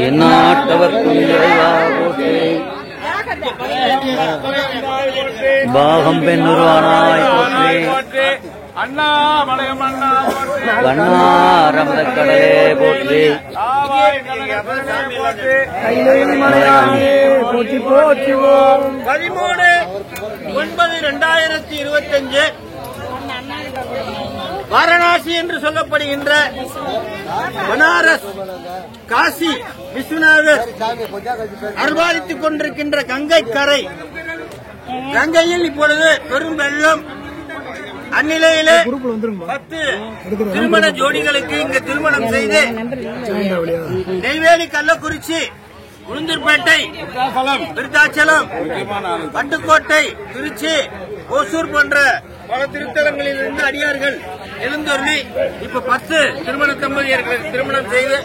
எந்நாட்டவர்க்கும் இறைவா போற்றி. பாகம் பெண்ணுருவானாய் போற்றி. வண்ணாரமத கடலே போற்றி. போற்றி போற்றுவோம். 13/9/2025 வாரணாசி என்று சொல்லப்படுகின்ற பனாரஸ் காசி விஸ்வநாதர் அருள்பாலித்துக் கொண்டிருக்கின்ற கங்கை கரை. கங்கையில் இப்பொழுது பெரும் வெள்ளம். அந்நிலையிலே 10 திருமண ஜோடிகளுக்கு இங்கு திருமணம் செய்து நெய்வேலி, கள்ளக்குறிச்சி, உளுந்தூர்பேட்டை, விருத்தாச்சலம், பட்டுக்கோட்டை, திருச்சி, ஓசூர் போன்ற பல திருத்தலங்களில் இருந்து அடியார்கள் எழுந்தொருளி இப்ப 10 திருமண தம்பதியர்களுக்கு திருமணம் செய்து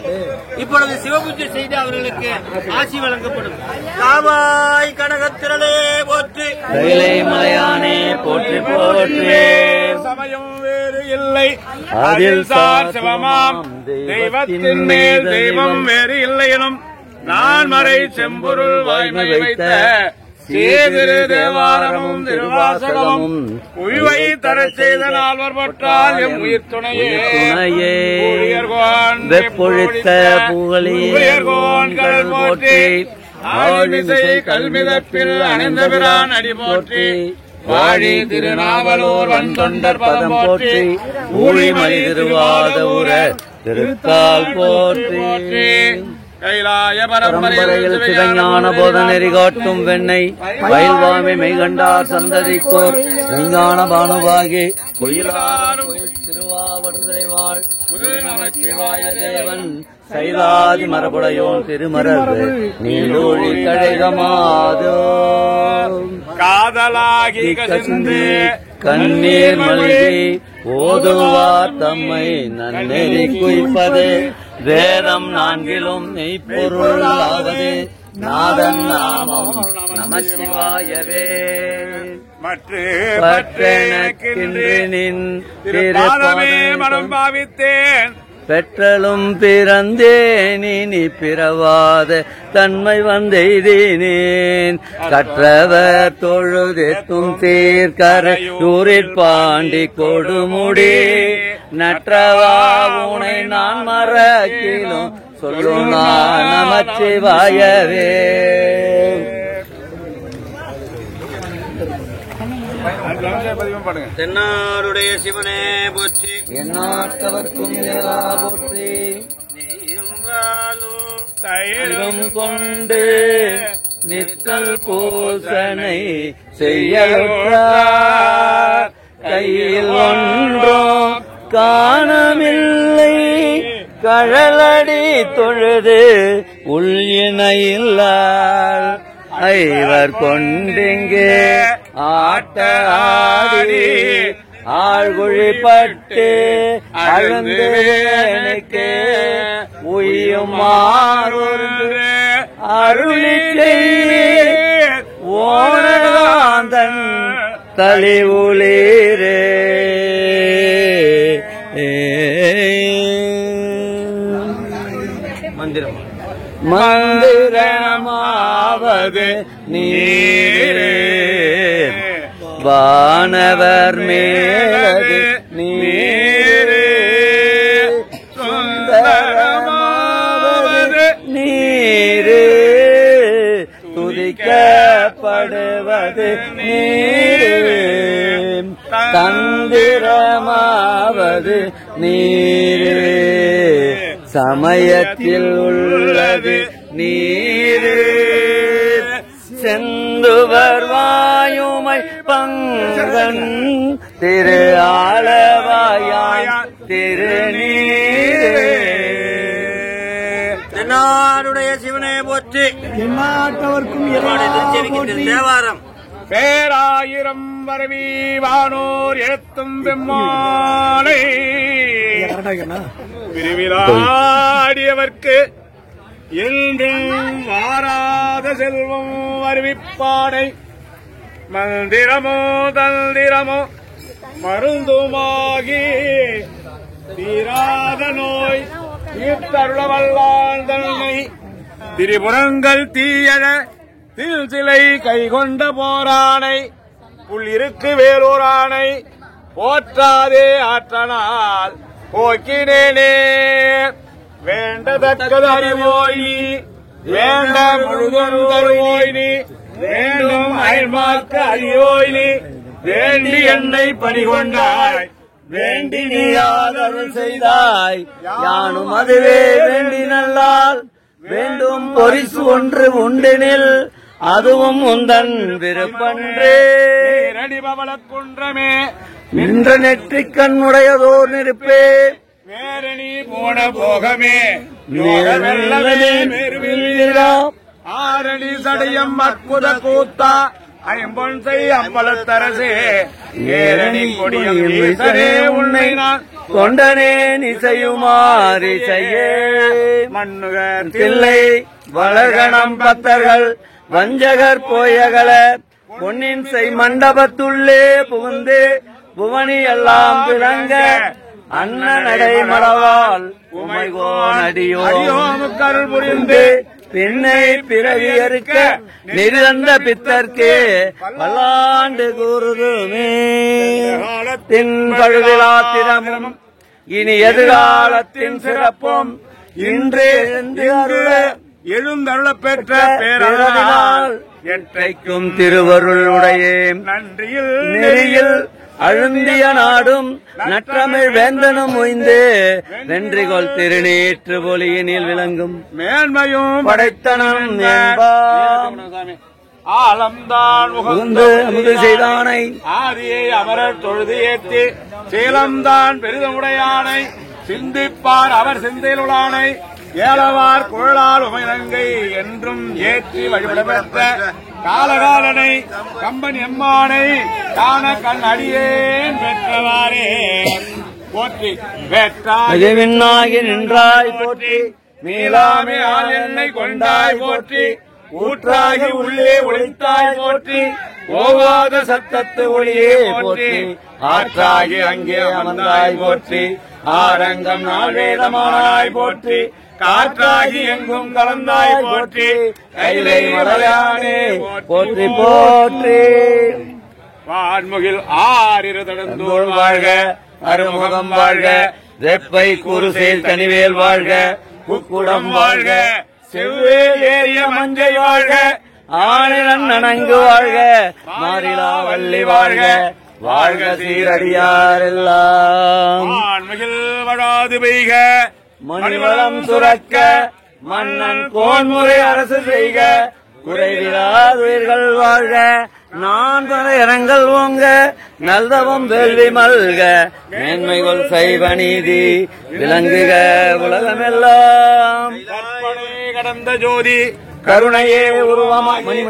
இப்பொழுது சிவபூஜை செய்து அவர்களுக்கு ஆசி வழங்கப்படும். காவாய் கனகத்திரளே போற்றி. கைலை மலையானே போற்றி போற்றி. சமயம் வேறு இல்லை அதில் சார் சிவமாம் தெய்வத்தின் மேல் தெய்வம் வேறு இல்லை எனும் நான் மறை செம்பொருள் வாய்மை வைத்த சேதிரு தேவாரமும் திருவாசகமும் உய்வை தரச் செய்த நால்வர் பற்றால் எம் உயிர் துணையே வெப்பொழித்த புகழியர்கோன் கடல் போற்றி. ஆழிமிசை கல்மிதப்பில் அணைந்த பிரான் அடி போற்றி. வாழி திருநாவலூர் வந்தொண்டர் பதம் போற்றி. ஊழிமணி திருவாத ஊர திருத்தால் போற்றி. கைலாய பரம்பரையில் சிவஞான போத நெறி காட்டும் வெண்ணை வயல்வாமை மெய்கண்டார் சந்ததிக்கோர் மெய்ஞான பானுவாகி கோயிலார் திருவாவடுதுறைவாள் குரு நமச்சிவாய தேவன் சைலாதி மரபுடையோன் திருமரபு நீடூழி கழகமாதோ. காதலாகி கசிந்து கண்ணீர் மல்கி ஓதுவார் தம்மை நன்னெறி குய்ப்பது வேதம் 4லும் மெய்ப்பொருளாவது நாதன் நாமம் நமசிவாயவே. மற்றெனக்கின்று நின் திருப்பாதமே மனம் பாவித்தேன் பெற்றலும் பிறந்தேன் இனி பிறவாத தன்மை வந்தெய்தினேன். கற்றவர் தொழுதெத்தும் தீர்க்கரை ஊரிற்பாண்டி கொடுமுடி நற்றவா உனை நான் மறக்கிலும் சொல்லும் நான் நமச்சிவாயவே. தென்னாடுடைய சிவனே போற்றி. எந்நாட்டவர்க்கும் இறைவா போற்றி. தயிரும் கொண்டு நித்தல் பூசனை செய்யலுற்றார் கையில் ஒன்றும் காணமில்லை கழலடி தொழுது உள்ளினையில்லார் ஐவர் கொண்டிங்கே ஆட்ட ஆடி ஆழ்குழிப்பட்டு அழுந்து எனக்கு உயுமாறு அருளி ஓனகாந்தன் தலிவுளீரே. மந்திரமாவது நீரே வானவர் மேலது நீரே சுந்தரமாவது நீரே துதிக்கப்படுவது நீரே தந்திரமாவது நீரே சமயத்தில் உள்ளது நீரே செந்துவர் வாயுமை பங்கன் திரு ஆளவாயாய் திருநீரே. தென்னாடுடைய சிவனே போற்றி. எந்நாட்டவர்க்கும் தேவாரம் பேராயிரம் வரவி வானோர் எழுத்தும் பெம்மானை விரிவிலாடியவர்க்கு என்றும் வாராத செல்வம் அறிவிப்பானை மந்திரமோ தந்திரமோ மருந்துமாகி தீராத நோய் தீர்த்தருளவல்லான் தன்னை திரிபுரங்கள் தீயழ தில் சிலை கைகொண்ட போரானை புல் இருக்கு வேலூரானை போற்றாதே ஆற்றனால் போக்கினேனே வேண்டத்தக்கது அறிவோய் நீ வேண்ட முழுதும் தருவோய் நீ வேண்டும் அயல்மார்க்கு அறியோய் நீ வேண்டி என்னை பணிகொண்டாய் வேண்டி நீ அருள் செய்தாய் யானும் அதுவே வேண்டி நல்லால் வேண்டும் பொரிசு ஒன்று உண்டெனில் அதுவும் உந்தன் விருப்பன்றே அடிபவள குன்றமே நின்ற நெற்றிக் கண்ணுடையதோர் நெருப்பே வேரணி போன போகமே ஆரணி சடையம் அற்புத கூத்தா ஐம்பொன் செய் அம்பலத்தரசே ஏரணி கொடியம் ஈசனே உன்னை நான் கொண்டனே இசையுமாறு செய்யே மண்ணுகர் தில்லை வளர்கணம் பத்தர்கள் வஞ்சகர் போயகல பொன்னின் செய் மண்டபத்துள்ளே புகுந்து புவனி எல்லாம் விளங்க அண்ணனடை மடவால் உமைகோன் அடியோமுக்கருள் புரிந்து பின்னை பிறவி அறுக்க நெறிதந்த பித்தர்க்கே பல்லாண்டு கூறுதுமே பழுவிழாத்திரமும் இனி எதிர்காலத்தின் சிறப்பும் இன்று எழுந்தருள பெற்ற பேரால் எற்றைக்கும் திருவருளுடைய நன்றியில் நெறியில் அழுந்திய நாடும் நற்றமிழ் வேந்தனும் உய்ந்து வென்றிகொள் திருநீற்று பொலியினில் விளங்கும் மேன்மையும் படைத்தனம் என்பாம் ஆலம்தான் உந்து அமுது செய்தானை ஆதியை அமரர் தொழுது ஏற்றி சேலம்தான் பெரிதமுடையானை சிந்திப்பார் அவர் சிந்தையிலுளானை ஏலவார் குழலால் உமைநங்கை என்றும் ஏற்றி வழிபட பெற்ற காலகாலனை கம்பன் எம்மானை காண கண் அடியேன் பெற்றவாரே போற்றி வெற்றாகி நின்றாய் போற்றி மீளாமே ஆள் என்னை கொண்டாய் போற்றி ஊற்றாகி உள்ளே ஒளித்தாய் போற்றி ஓவாத சத்தத்து ஒளியே போற்றி ஆற்றாகி அங்கே அமர்ந்தாய் போற்றி ஆரங்கம் நாவேதமானாய் போற்றி காற்றாகி எங்கும் கலந்தாய் போற்றி கைலை மலையானே போற்றி போற்றி வான்முகில் ஆறிரு தடந்தோள் வாழ்க அருமுகம் வாழ்க வெப்பை குருசேல் தனிவேல் வாழ்க குக்குடம் வாழ்க செவ்வேல் ஏறிய மஞ்சை வாழ்க ஆணிரன் நனங்கு வாழ்க மாறிலா வள்ளி வாழ்க வாழ்க சீரடியாரெல்லாம் வான்முகில் வழாது பெய்க மணிவளம் சுரக்க மன்னன் கோன்முறை அரசு செய்க குறைவிலாதுயிர்கள் வாழ்க நான் பல இரங்கள் ஓங்க நல்தவம் வேள்வி மல்க மேன்மைகள் சைவ நீதி விளங்குக உலகமெல்லாம் கற்பனை கடந்த ஜோதி கருணையே உருவமாய்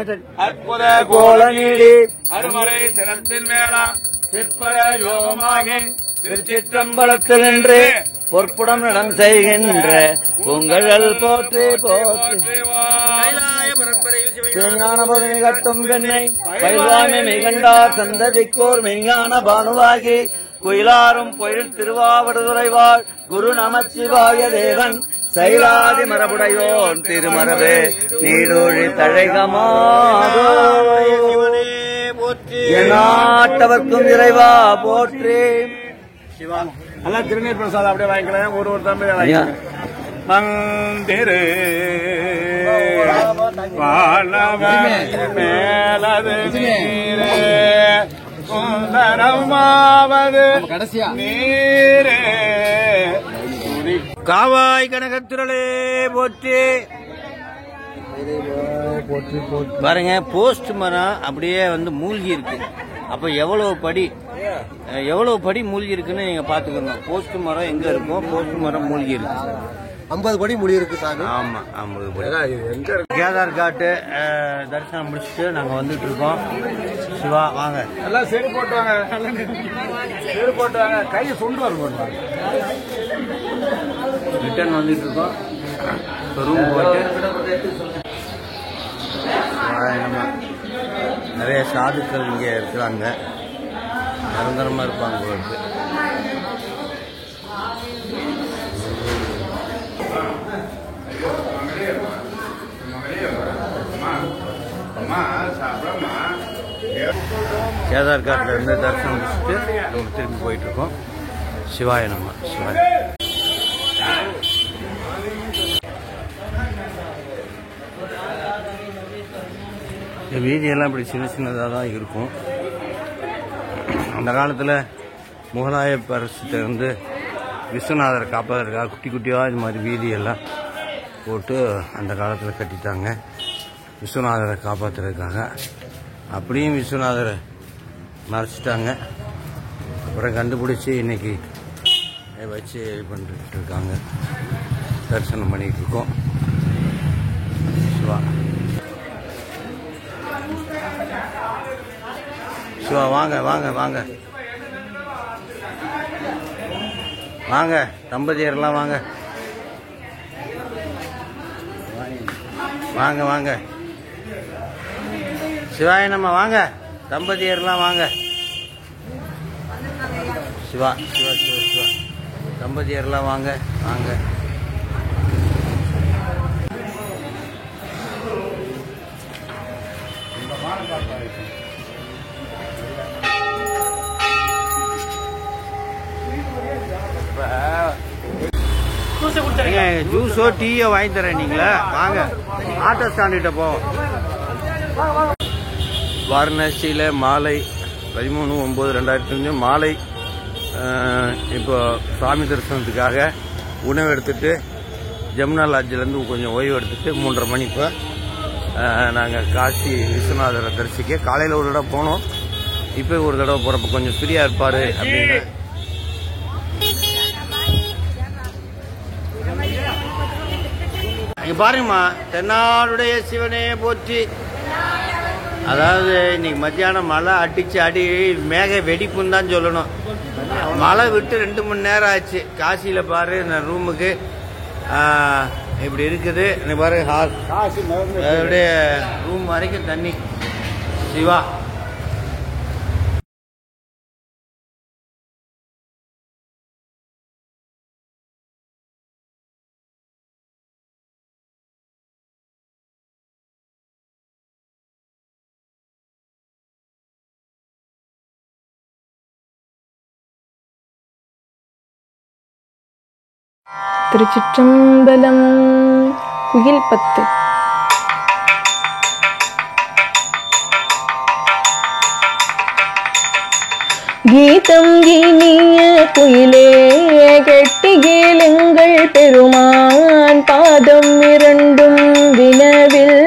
அற்புத கோல நீடி அருமறை சிரத்தின் மேலாம் சிற்பர யோகமாக திருச்சிற்றம்பலத்தில் நின்று பொற்புடம் நடம் செய்கின்ற உங்கள் போற்றி போற்றி ஞான பதவி கட்டும் பெண்ணை பயிலாமை மெய்கண்டார் சந்ததிக்கோர் மெய்ஞான பானுவாகி குயிலாரும் பொயில் திருவாவடுதுறைவாள் குரு நமச்சிவாய தேவன் சைலாதி மரபுடையோன் திருமரபே நீடோழி தழைகமாதோ நாட்டவர்க்கும் இறைவா போற்றி சிவா எல்லாம் திருநீர் பிரசாதம் அப்படியே வாங்கிக்கலாம் ஒரு தம்பி மந்திரு வானவன் மேலது நீரே சுந்தரமாவது நீரே காவாய் கனகத்திரளே போற்றி. பாருங்க போஸ்ட் மரம் அப்படியே மூழ்கி இருக்கு. அப்ப எவ்வளவு படி மூழ்கி இருக்குன்னு நீங்க பாத்துக்கணும். போஸ்ட் மரம் எங்க இருக்கும்? போஸ்ட் மரம் மூழ்கி இருக்கு. 50 படி மூழ்கி இருக்கு சாமி. ஆமா 50 படி. கேதார் காட்டு தரிசனம் முடிச்சுட்டு நாங்க வந்துட்டு இருக்கோம். சிவா வாங்க எல்லாம் செரு போட்டுவாங்க, செரு போட்டுவாங்க, கை சுண்டு வரும். ரிட்டர்ன் வந்துட்டு இருக்கோம். ரூம் போட்டு நிறைய சாதுக்கள் இங்க இருக்கிறாங்க. நிரந்தரமா இருப்பாங்க உங்களுக்கு. கேதார்காட்டில் இருந்து தரிசனம் முடிச்சுட்டு நம்ம திரும்பி போயிட்டுருக்கோம். சிவாய நம்ம சிவாய. இந்த வீதியெல்லாம் இப்படி சின்ன சின்னதாக தான் இருக்கும். அந்த காலத்தில் முகலாய அரசிலிருந்து விஸ்வநாதரை காப்பதற்காக குட்டி குட்டியாக இது மாதிரி வீதியெல்லாம் போட்டு அந்த காலத்தில் கட்டிட்டாங்க, விஸ்வநாதரை காப்பாற்றுறதுக்காக. அப்படியும் விஸ்வநாதரை மறைச்சிட்டாங்க. அப்புறம் கண்டுபிடிச்சி இன்னைக்கு வச்சு இது பண்ணிட்டு இருக்காங்க. தரிசனம் பண்ணிட்டு இருக்கோம். சிவா சிவா வாங்க வாங்க வாங்க வாங்க, தம்பதியர்லாம் வாங்க வாங்க வாங்க. சிவாய நம்ம வாங்க, தம்பதியர்லாம் வாங்க. சிவா சிவா சிவா சிவா, தம்பதியர்லாம் வாங்க வாங்க. ஜூஸோ டீயோ வாங்கி தரேன். நீங்களா வாங்க, ஆட்டோ ஸ்டாண்டுகிட்ட போவோம். வாரணாசியில் மாலை 13/9/2005 மாலை இப்போ சாமி தரிசனத்துக்காக உணவு எடுத்துட்டு ஜமுனா லாட்ஜிலேருந்து கொஞ்சம் ஓய்வு எடுத்துட்டு 3:30 மணி இப்போ நாங்கள் காசி விஸ்வநாதரை தரிசிக்க காலையில் ஒரு தடவை போனோம். இப்போ ஒரு தடவை போகிறப்ப கொஞ்சம் ஃப்ரீயாக இருப்பார் அப்படின்னு. இங்கே பாருங்கம்மா, தென்னாடுடைய சிவனே போற்றி. அதாவது இன்னைக்கு மத்தியானம் மழை அடிச்சு அடி மேக வெடிப்புன்னு தான் சொல்லணும். மழை விட்டு 2 மணி நேரம் ஆச்சு. காசியில் பாரு, நான் ரூமுக்கு இப்படி இருக்குது. இன்னைக்கு பாரு, ஹால் அப்படியே ரூம் வரைக்கும் தண்ணி. சிவா திருச்சிற்றம்பலம். குயில் 10. கீதம் இனிய குயிலே கெட்டி கேளுங்கள் பெருமான் பாதம் 2 வினவில்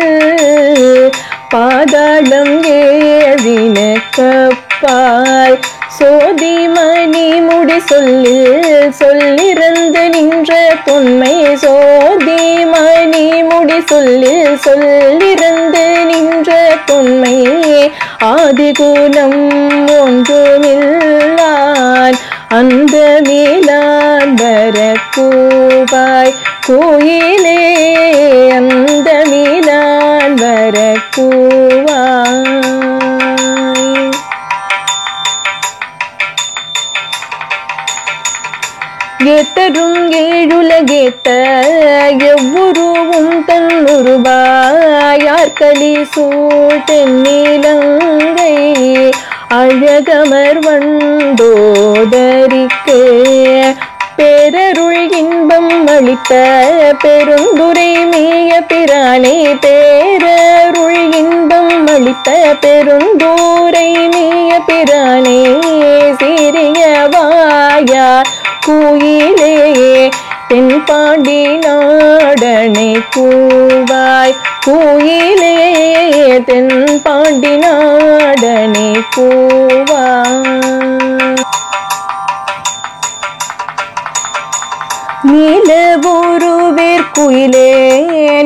பாதாளம் 7 கப்பால் சோதி மணி முடி சொல்லிறந்து நின்ற தொன்மை சோதி மணி முடி சொல்லிறந்து நின்ற தொன்மை ஆதிகுலம் ஒன்றுமில்லான் அந்த மேலான் வரக்கூவாய் கோயிலே அந்த மேலான் வரக்கூவாய். ஏத்தரும் ஏழுலகேத்த எவ்வுருவும் தன்னுருவாயார் கலி சூழ் தென்னிலங்கை அழகமர் வண்டோதரிக்கு பேரருள் இன்பம் அளித்த பெருந்துரை மேய பிரானே பேரருள் இன்பம் அளித்த பெருந்தூரை மேய பிரானே சிறியவாயார் குயிலே தென்பாண்டி நாடனை கூவாய் குயிலே தென்பாண்டி நாடனை கூவாய். நீலவொரு வேற்குயிலே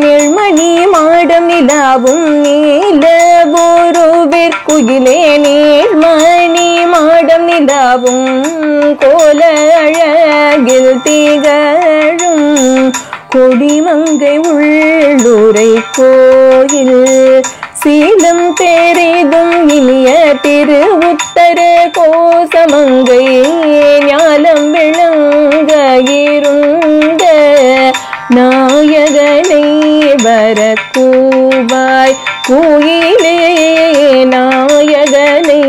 நெல்மணி மாடம் நிலாவும் நீலவொரு வேற்குயிலே நெல்மணி மாடம் நிலாவும் கோல அழகில் திகழும் கொடிமங்கை உள்ளுரை கோயில் சீலம் தேரிதும் இனிய திரு உத்தர கோசமங்கை ஞாலம் விளங்க இருந்த நாயகனை வரக்கூவாய் குயிலே நாயகனை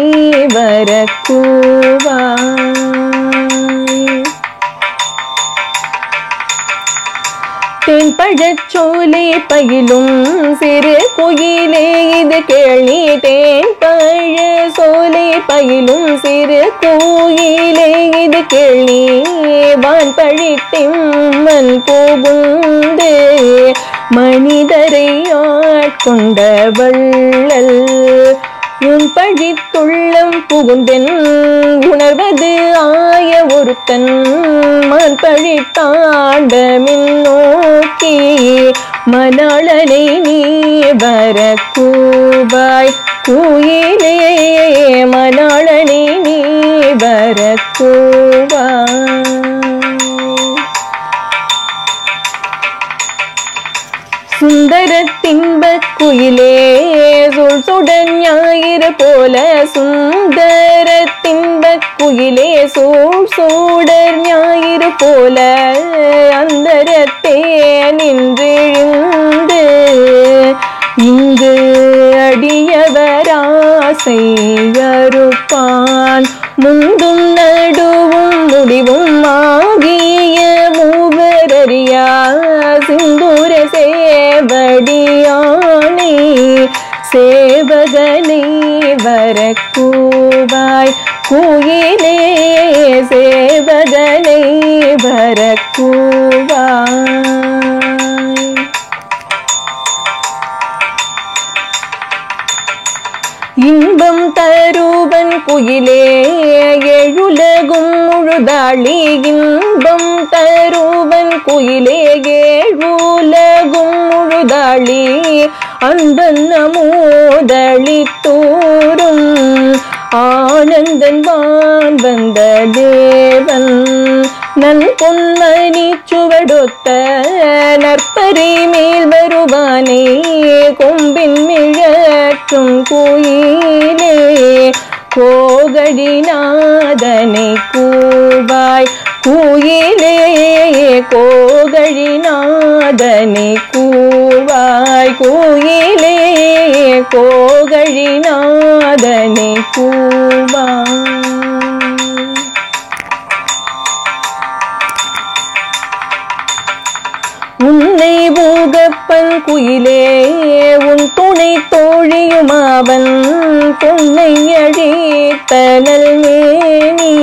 தேன்பழச்சோலை பயிலும் சிறு குயிலே இது கேள்வி. தேன்பழச்சோலை பயிலும் சிறு குயிலே இது கேள்வி. வான்பழித்திம்மன் போகுந்து மனிதரை ஆட்கொண்ட வள்ளல். உன் பழித்துள்ளம் புகுந்தென் உணர்வது ஆய ஒருத்தன். மன் பழித்தாண்டமின் நோக்கி மணாளனை நீ வர கூபாய். குயிலே மணாளனை நீ வர கூபாய். சுந்தரத்தின்பக் குயிலே சொல் சுடர் ஞாயிறு போல. சுந்தரத்தின்பக் குயிலே சூழ் சூடர் ஞாயிறு போல. அந்தரத்தே நின்றிழுந்து இங்கு அடியவராசை அறுப்பான். முந்தும் நடுவும் முடிவும் ஆகிய மூவரறியா சிந்தூர சேவடியானே சேவகனை வர கூபாய். குயிலே சேவகனை வர கூபாய். இன்பம் தருவன் குயிலே எழுலகும் முழுதாளி. இன்பம் தருவன் குயிலே ஏழுலகும் முழுதாளி. அன்பன் அமோதளி தோறும் ஆனந்தன் வான் வந்த தேவன். நன் பொன்மணி சுவடொத்த நற்பரி மேல் வருவானே கொம்பின் மிழற்றும் குயிலே கோகழிநாதனை கூபாய். குயிலே கோகழிநாதனை கூவாய். குயிலே கோகழிநாதனை கூவாய். உன்னை பூகப்பன் குயிலே உன் துணை தோழியுமாவன். பொன்னை அழித்தனல் மேனி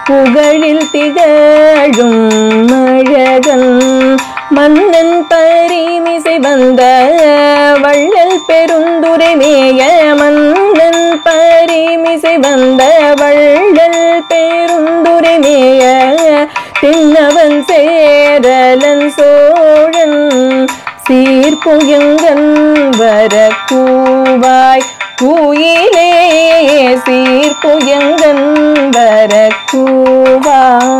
புகழில் திகழும் அழகன். மன்னன் பரிமிசை வந்த வள்ளல் பெருந்துரை மேய. மன்னன் பரிமிசை வந்த வள்ளல் பெருந்துரை மேய. தின்னவன் சேரலன் சோழன் சீர்புயங்கன் வர கூவாய். குயிலே சீர்புயங்கன் வர கூவாய்.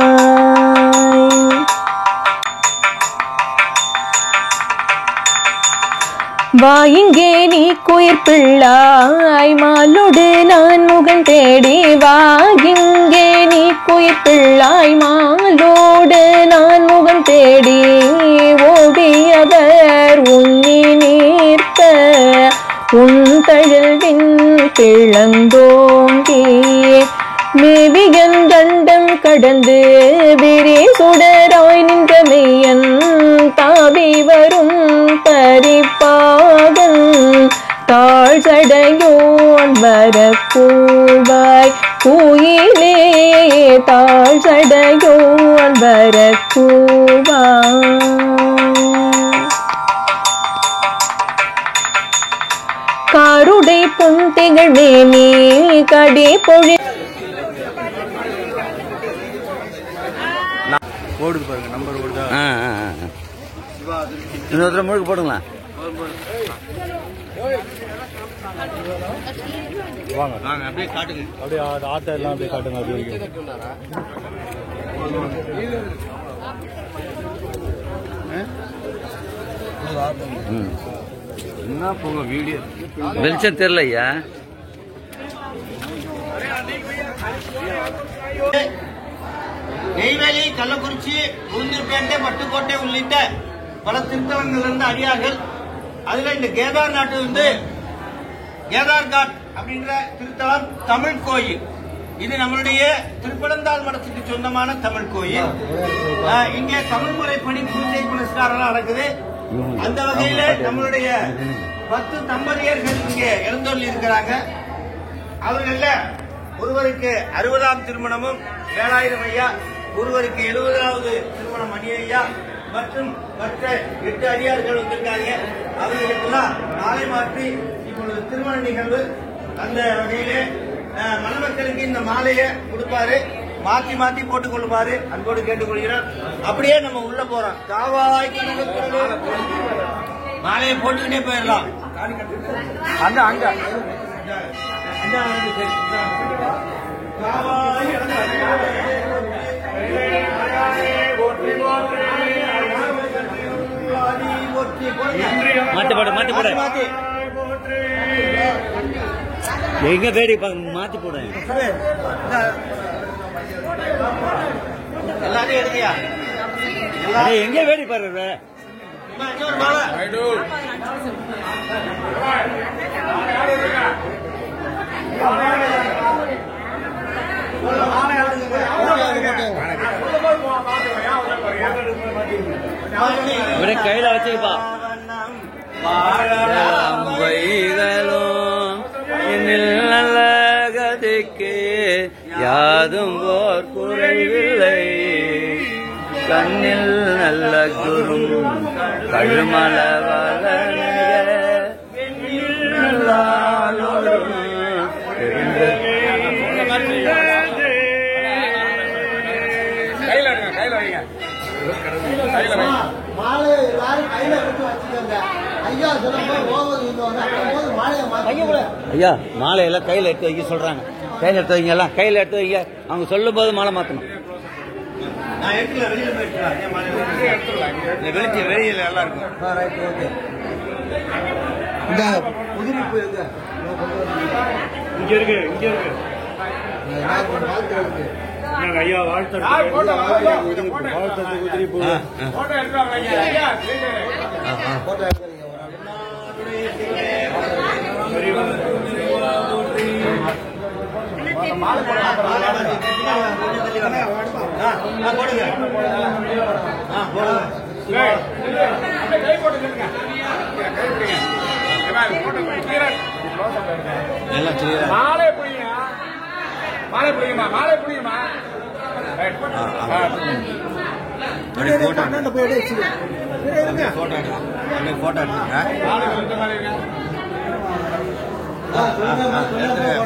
வாயிங்கே நீ குயிர் பிள்ளாய் மாலோடு நான் முகன் தேடி. வாயிங்கே நீ குயிர் பிள்ளாய் மாலோடு நான் முகன் தேடி. ஓடியவர் உன்னி நீர்த்த உன் தழல்வின் பிளந்தோங்கி. மேவிகன் கண்டம் கடந்து விரி சுடராய் நின்ற மெய்யன். தாவி வரும் பரிப்பாகன் தாழ்சடையோன் வர கூவாய். குயிலே தாழ்சடையோன் வர கூவாய். காருடை பொந்திகள் மேனி கடி பொழி ஓடுது பாருங்க, நம்பர் ஓடுதா? இன்னொருத்தர முழுக்க போடுங்களா? வாங்க வாங்க அப்படியே காட்டுங்க. அப்படியே ஆட்டை எல்லாம் அப்படியே காட்டுங்க. அப்படியே என்ன போங்க வீடியோ வெளிச்சம் தெரியல ஐயா. நெய்வேலி, கள்ளக்குறிச்சி, உளுந்தூர்பேட்டை, பட்டுக்கோட்டை உள்ளிட்ட பல திருத்தலங்களிலிருந்து அடியார்கள். அதுல இந்த கேதார்நாட்டு கேதார்காட் அப்படின்ற திருத்தலம் தமிழ் கோயில். இது நம்மளுடைய திருப்பனந்தாள் மடத்துக்கு சொந்தமான தமிழ் கோயில். இங்கே தமிழ் முறைப்படி பூஜை புனஸ்காரம் நடக்குது. அந்த வகையில நம்மளுடைய 10 தம்பதியர்கள் இங்கே எழுந்தொள்ளி இருக்கிறாங்க. அவர்கள ஒருவருக்கு 60ஆம் திருமணமும் 7000 ஐயா, ஒருவருக்கு 70வது திருமணம் மணி ஐயா மற்றும் மற்ற 8 அடியார்கள் வந்திருக்காங்க. அவர்களுக்கெல்லாம் மாலை மாற்றி இப்பொழுது திருமண நிகழ்வு. அந்த வகையிலே மணமக்களுக்கு இந்த மாலையை கொடுப்பாரு, மாத்தி மாத்தி போட்டுக் கொள்ளுமாறு அன்போடு கேட்டுக்கொள்கிறோம். அப்படியே நம்ம உள்ள போறோம். காவாய்க்கு மாலையை போட்டுக்கிட்டே போயிடலாம். மாத்தி போட எங்க தேடி மாத்தி போட எல்லாத்தையும் எடுக்கியா? எங்க வேடி பாரு. இன்னொரு மாலை கையில வச்சுக்கப்பா. வைகளும் நல்ல கதைக்கு யாதும் ஓர் குறைவில்லை. கண்ணில் நல்ல குரும் கழுமல ஐயா மாலையெல்லாம் கையில எடுத்து வைக்க சொல்றாங்க. கையில எடுத்து வைங்க, எல்லாம் கையில எடுத்து வைங்க. அவங்க சொல்லும் போது மாலை மாத்தணும். வெளியில எல்லாம் இருக்கும். இங்க இருக்கு ஐயா. வாழ்த்து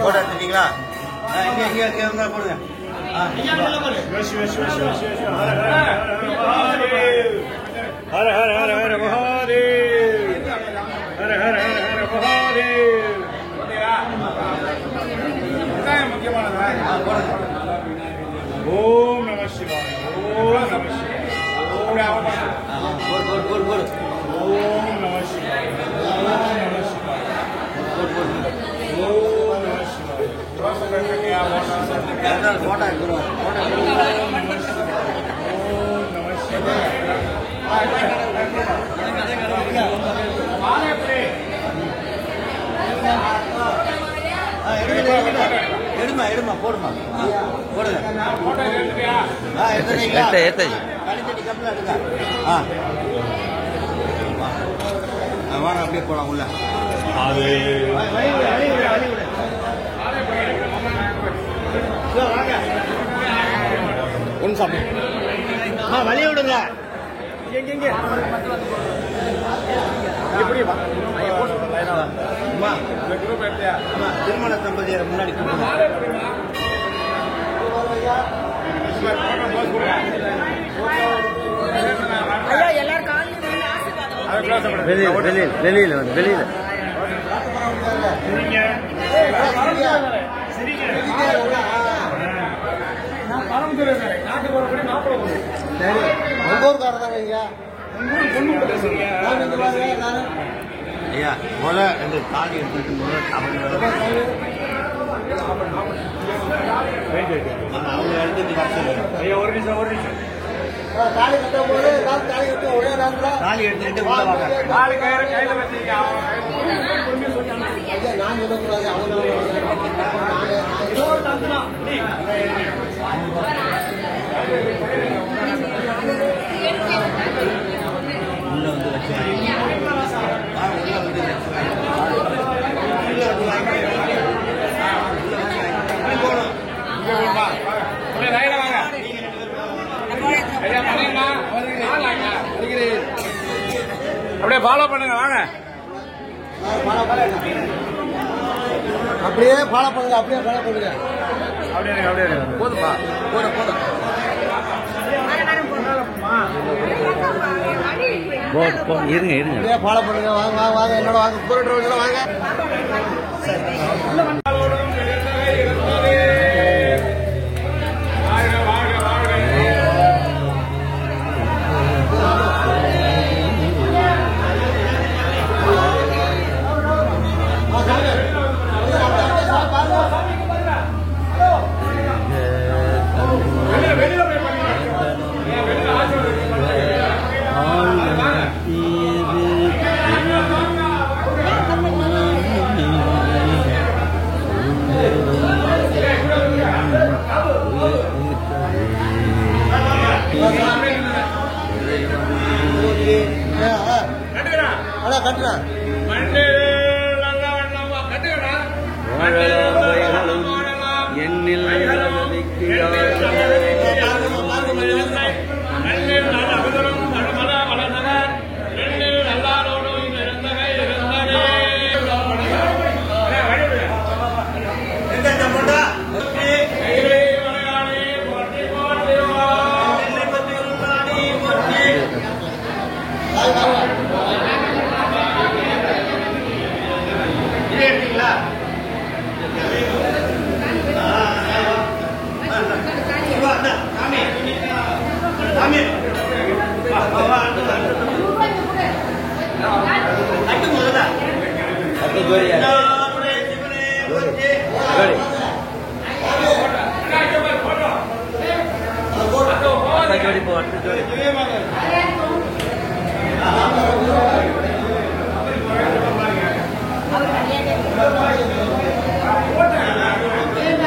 போட்டோ எடுத்துட்டீங்களா? போடுங்க. ஹர ஹர ஹர ஹர மகாதேவ். ஹர ஹர ஹர ஹர மகாதேவ். ஓம் நம சிவாய. ஓம் நம சிவாய. ஓம் நம சிவாய. ஓம் நம சிவாய. போட்டோ எடுக்கிறோம். எடுமா போடுமா போடுங்க. வாங்க அப்படியே போலாம் உள்ள. ஒன்று சாப்பிடு. வழி விடுங்க. திருமண தம்பதியரை முன்னாடி வெளியில ஐயா போல இந்த தாலி எடுத்துட்டு போல அவங்க எடுத்துட்டு தாலி கட்டும் போது தாலி கட்டு ஒரே தாலி எடுத்துட்டு நான் சொல்லக்கூடாது அவங்க அப்படியே ஃபாலோ பண்ணுங்க வாங்க அப்படியே ஃபாலோ பண்ணுங்க அப்படியே ஃபாலோ பண்ணுங்க அப்படியே போதுப்பா போதும் இருங்க அப்படியே ஃபாலோ பண்ணுங்க வாங்க வாங்க வாங்க என்னோட வாங்க போறோம் வாங்க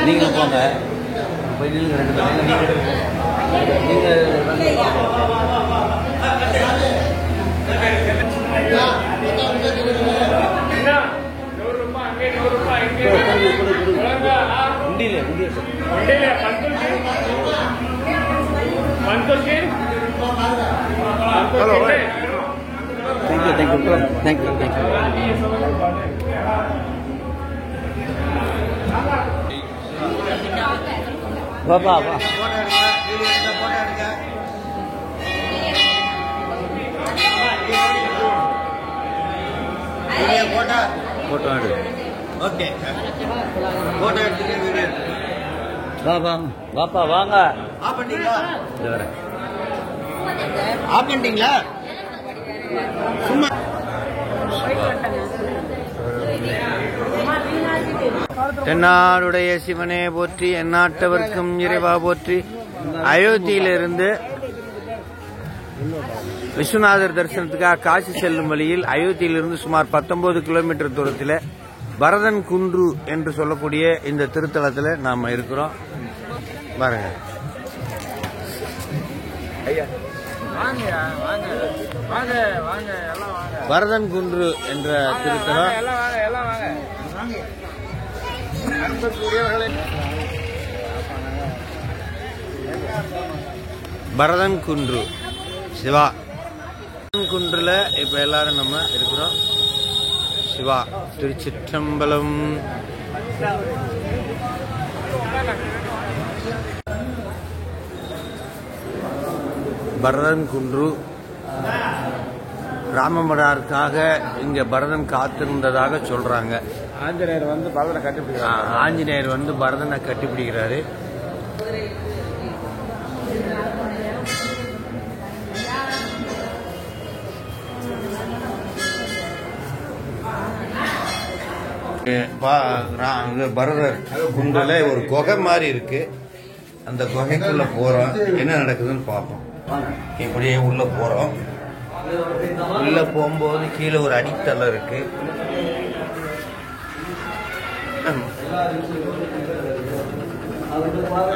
நீங்க போங்க போய் நில்லுங்க 2 பேரும் நீங்க Thank you. Bapak apa? Foto ada. Okay photo எடுத்துட்டு வீடியோ Bapak வாங்க. ஆஃப் பண்ணிட்டீங்களா? இந்த வரேன். ஆஃப் பண்ணிட்டீங்களா? சும்மா தென்னாடுடைய சிவனே போற்றி எந்நாட்டவர்க்கும் இறைவா போற்றி. அயோத்தியிலிருந்து விஸ்வநாதர் தரிசனத்துக்காக காசி செல்லும் வழியில் அயோத்தியிலிருந்து சுமார் 19 கிலோமீட்டர் தூரத்தில் பரதன் குன்று என்று சொல்லக்கூடிய இந்த திருத்தலத்தில் நாம இருக்கிறோம். பாருங்க பரதன் குன்று என்ற திருத்தலம். பரதன் குன்று சிவா குன்றுல இப்ப எல்லாரும் நம்ம இருக்கிறோம். சிவா திருச்சிற்றம்பலம். பரதன் குன்று ராமமராருக்காக இங்க பரதன் காத்திருந்ததாக சொல்றாங்க. ஆஞ்சநேயர் வந்து பரதனை கட்டிப்பிடிக்கிறார். ஆஞ்சநேயர் வந்து பரதனை கட்டிப்பிடிக்கிறாரு. பரதர் குன்றுல ஒரு குகை மாதிரி இருக்கு. அந்த குகைக்குள்ள போறோம், என்ன நடக்குதுன்னு பார்ப்போம். இப்படியே உள்ள போறோம். உள்ள போகும்போது கீழே ஒரு அடித்தளம் இருக்கு.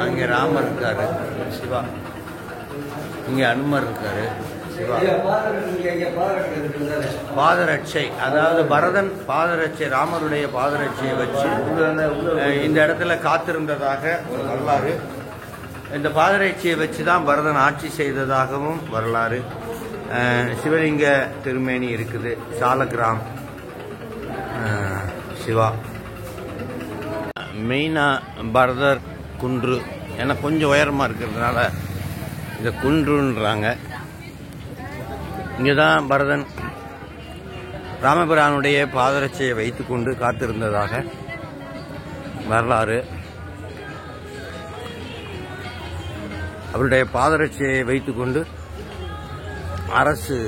அங்கே ராமர் இருக்காரு, சிவா. இங்கே அனுமர் இருக்காரு, சிவா. பாதரட்சை, அதாவது பரதன் பாதரட்சை, ராமருடைய பாதரட்சையை வச்சு இந்த இடத்துல காத்திருந்ததாக ஒரு வரலாறு. இந்த பாதரட்சையை வச்சு தான் பரதன் ஆட்சி செய்ததாகவும் வரலாறு. சிவலிங்க திருமேனி இருக்குது, சாலக்கிராம் சிவா. மெயினாக பரதர் குன்று, ஏன்னா கொஞ்சம் உயரமாக இருக்கிறதுனால இதை குன்றுன்றாங்க. இங்கே தான் பரதன் ராமபிரானுடைய பாதரட்சையை வைத்து கொண்டு காத்திருந்ததாக வரலாறு. அவருடைய பாதரட்சையை வைத்து கொண்டு அரசு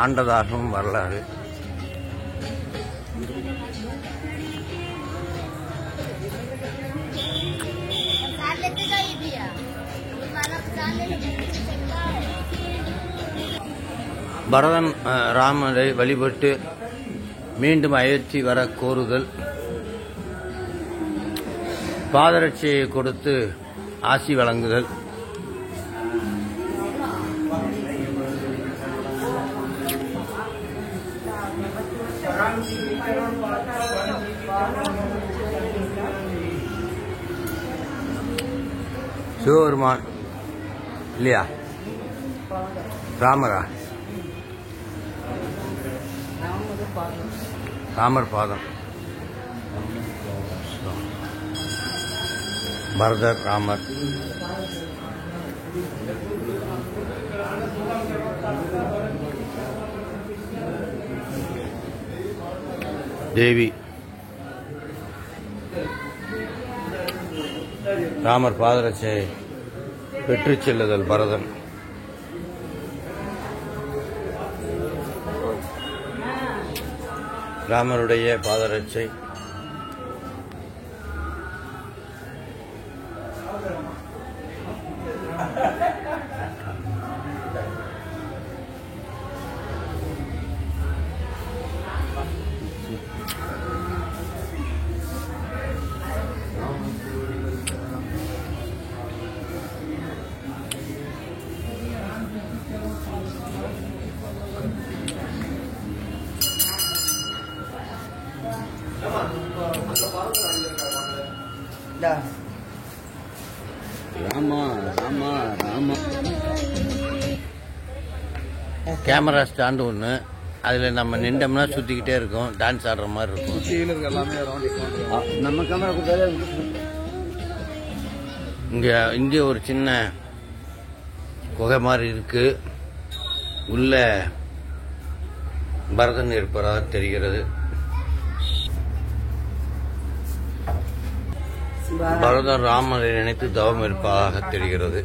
ஆண்டதாகவும் வரலாறு. பரதன் ராமரை வழிபட்டு மீண்டும் அயோத்தி வர கோருதல், பாதரட்சையை கொடுத்து ஆசி வழங்குதல், சிவபெருமான் இல்லையா, ராமரா, ராமர் பாதம், பரதர் ராமர். தேவி ராமர் பாதரட்சையை பெற்றுச் செல்லுதல் பரதன். ராமருடைய பாதரட்சை ராமா ராமா ராமா. கேமரா ஸ்டாண்டு ஒன்று, அதில் நம்ம நின்றோம்னா சுற்றிக்கிட்டே இருக்கும், டான்ஸ் ஆடுற மாதிரி இருக்கும். நம்ம கேமரா கொடுத்தாலே இங்கே ஒரு சின்ன குகை மாதிரி இருக்கு, உள்ள பரதன் இருப்பதாக தெரிகிறது. பரதன் ராமரை நினைத்து தவம் இருப்பதாக தெரிகிறது.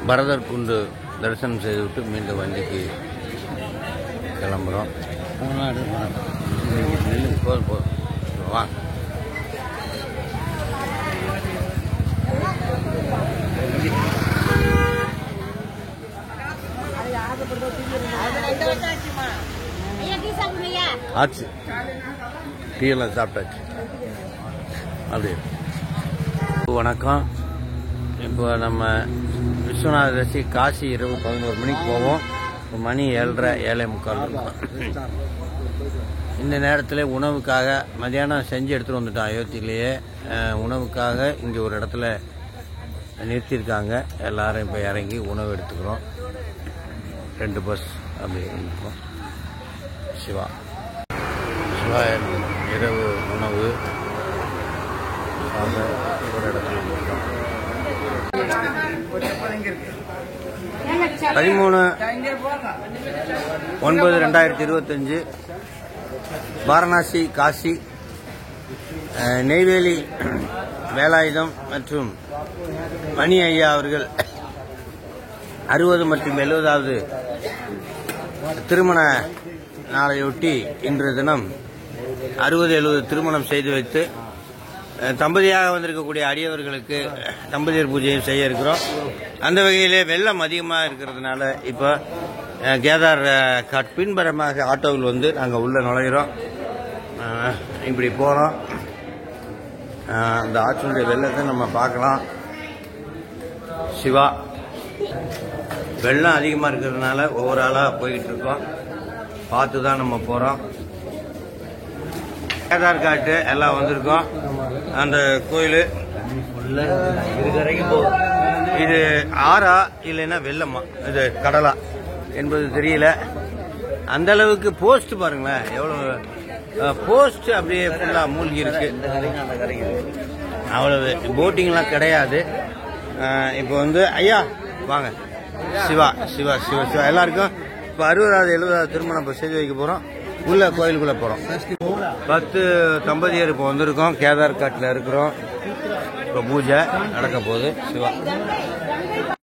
பரதர் குண்டு தரிசனம் செய்துவிட்டு மீண்டும் வண்டிக்கு கிளம்புறோம். வா. ஆச்சு, டீ எல்லாம் சாப்பிட்டாச்சு. அப்படியே வணக்கம். இப்போ நம்ம விஸ்வநாத தரிசி காசி இரவு 11 மணிக்கு போவோம். மணி 7:30 இந்த நேரத்தில் உணவுக்காக மதியானம் செஞ்சு எடுத்துகிட்டு வந்துட்டோம். அயோத்தியிலேயே உணவுக்காக இங்கே ஒரு இடத்துல நிறுத்தியிருக்காங்க. எல்லாரும் இப்போ இறங்கி உணவு எடுத்துக்கிறோம். 2 பஸ் அப்படி இருக்கோம். சிவா இரவு உணவு ஒரு இடத்துல இருக்கோம். 13/9/2025 வாரணாசி, காசி, நெய்வேலி வேலாயுதம் மற்றும் மணி ஐயா அவர்கள் 60 மற்றும் 70வது திருமண நாளையொட்டி இன்றைய தினம் 60-70 திருமணம் செய்து வைத்து தம்பதியாக வந்திருக்கக்கூடிய அடியவர்களுக்கு தம்பதியர் பூஜையும் செய்ய இருக்கிறோம். அந்த வகையிலே வெள்ளம் அதிகமாக இருக்கிறதுனால இப்போ கேதார் காட் பின்புறமாக ஆட்டோவில் வந்து நாங்கள் உள்ளே நுழைகிறோம். இப்படி போகிறோம். அந்த ஆற்றினுடைய வெள்ளத்தை நம்ம பார்க்கலாம். சிவா வெள்ளம் அதிகமாக இருக்கிறதுனால ஒவ்வொரு ஆளாக போய்கிட்டு இருக்கோம். பார்த்து தான் நம்ம போகிறோம். கேதார் காட்டு எல்லாம் வந்திருக்கோம். அந்த கோயில் இது ஆறா இல்லைன்னா வெள்ளமா இது கடலா என்பது தெரியல. அந்த அளவுக்கு போஸ்ட் பாருங்களேன், எவ்வளவு போஸ்ட் அப்படியே ஃபுல்லா மூழ்கி இருக்கு. அவ்வளவு போட்டிங்லாம் கிடையாது. இப்போ வந்து ஐயா வாங்க, சிவா சிவா சிவா சிவா எல்லாருக்கும் இப்போ 60வது 70வது திருமணம் இப்போ செய்து வைக்க போகிறோம். உள்ள கோயிலுக்குள்ளே போகிறோம். 10 தம்பதியர் இப்போ வந்திருக்கோம். கேதார் காட்டில் இருக்கிறோம். இப்போ பூஜை நடக்க போகுது. சிவா